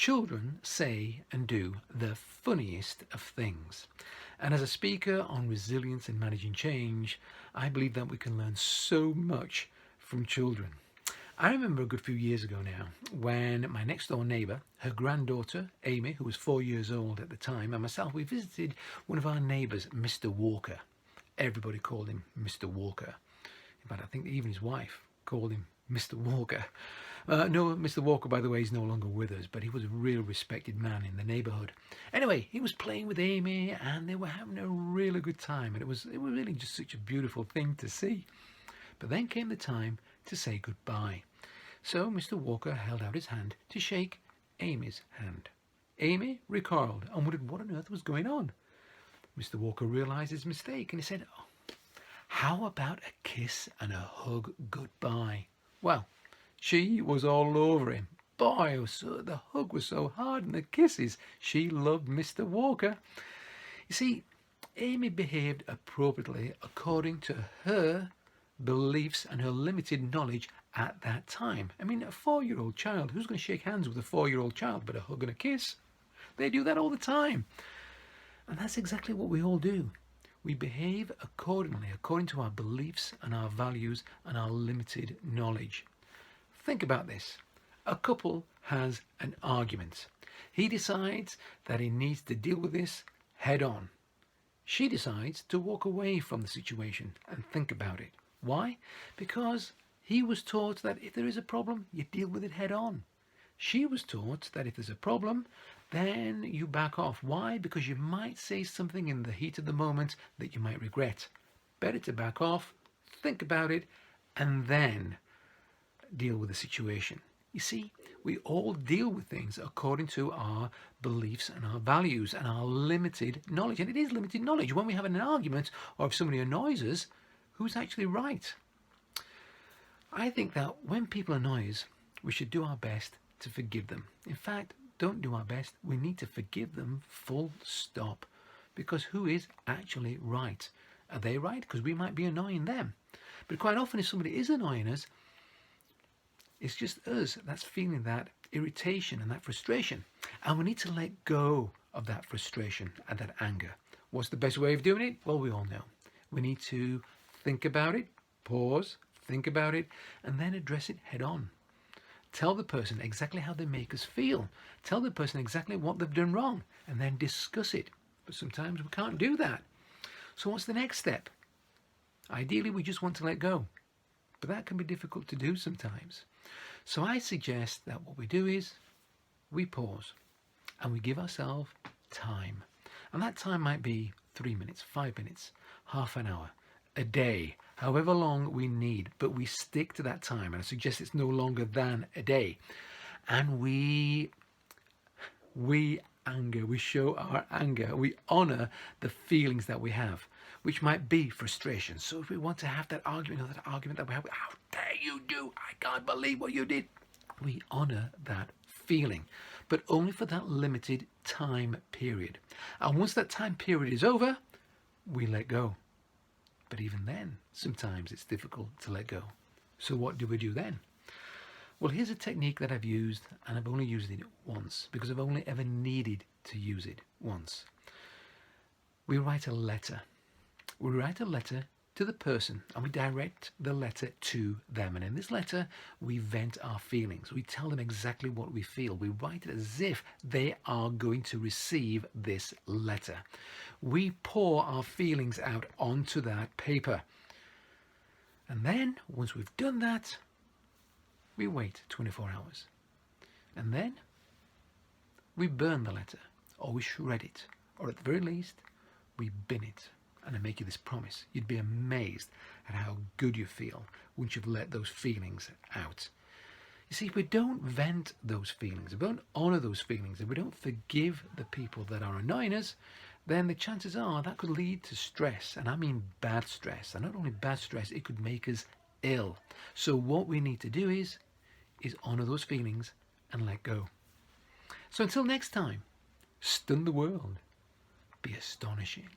Children say and do the funniest of things. And as a speaker on resilience and managing change, I believe that we can learn so much from children. I remember a good few years ago now when my next door neighbour, her granddaughter, Amy, who was 4 years old at the time, and myself, we visited one of our neighbours, Mr. Walker. Everybody called him Mr. Walker. In fact, I think even his wife called him Mr. Walker. No, Mr. Walker, by the way, is no longer with us, but he was a real respected man in the neighbourhood. Anyway, he was playing with Amy and they were having a really good time, and it was really just such a beautiful thing to see. But then came the time to say goodbye. So Mr. Walker held out his hand to shake Amy's hand. Amy recoiled and wondered what on earth was going on. Mr. Walker realised his mistake and he said, "Oh, how about a kiss and a hug goodbye?" Well, she was all over him. Boy, the hug was so hard and the kisses. She loved Mr. Walker. You see, Amy behaved appropriately according to her beliefs and her limited knowledge at that time. I mean, a 4-year-old child, who's going to shake hands with a 4-year-old child but a hug and a kiss? They do that all the time. And that's exactly what we all do. We behave accordingly, according to our beliefs and our values and our limited knowledge. Think about this. A couple has an argument. He decides that he needs to deal with this head on. She decides to walk away from the situation and think about it. Why? Because he was taught that if there is a problem, you deal with it head on. She was taught that if there's a problem, then you back off. Why? Because you might say something in the heat of the moment that you might regret. Better to back off, think about it, and then deal with the situation. You see, we all deal with things according to our beliefs and our values and our limited knowledge. And it is limited knowledge. When we have an argument or if somebody annoys us, who's actually right? I think that when people annoy us, we should do our best to forgive them. In fact, don't do our best. We need to forgive them full stop. Because who is actually right? Are they right? Because we might be annoying them. But quite often if somebody is annoying us, it's just us that's feeling that irritation and that frustration. And we need to let go of that frustration and that anger. What's the best way of doing it? Well, we all know. We need to think about it, pause, think about it, and then address it head on. Tell the person exactly how they make us feel. Tell the person exactly what they've done wrong, and then discuss it. But sometimes we can't do that. So what's the next step? Ideally, we just want to let go. But that can be difficult to do sometimes. So I suggest that what we do is we pause and we give ourselves time. And that time might be 3 minutes, 5 minutes, half an hour, a day, however long we need, but we stick to that time. And I suggest it's no longer than a day. And we show our anger, we honor the feelings that we have, which might be frustration. So if we want to have that argument, that we have, how dare you do, I can't believe what you did, we honor that feeling, but only for that limited time period. And once that time period is over, we let go. But even then, sometimes it's difficult to let go. So what do we do then? Well, here's a technique that I've used, and I've only used it once because I've only ever needed to use it once. We write a letter. We write a letter to the person and we direct the letter to them. And in this letter, we vent our feelings. We tell them exactly what we feel. We write it as if they are going to receive this letter. We pour our feelings out onto that paper. And then, once we've done that, we wait 24 hours. And then we burn the letter, or we shred it, or at the very least, we bin it. And I make you this promise. You'd be amazed at how good you feel once you've let those feelings out. You see, if we don't vent those feelings, if we don't honour those feelings, if we don't forgive the people that are annoying us, then the chances are that could lead to stress. And I mean bad stress. And not only bad stress, it could make us ill. So what we need to do is honour those feelings and let go. So until next time, stun the world. Be astonishing.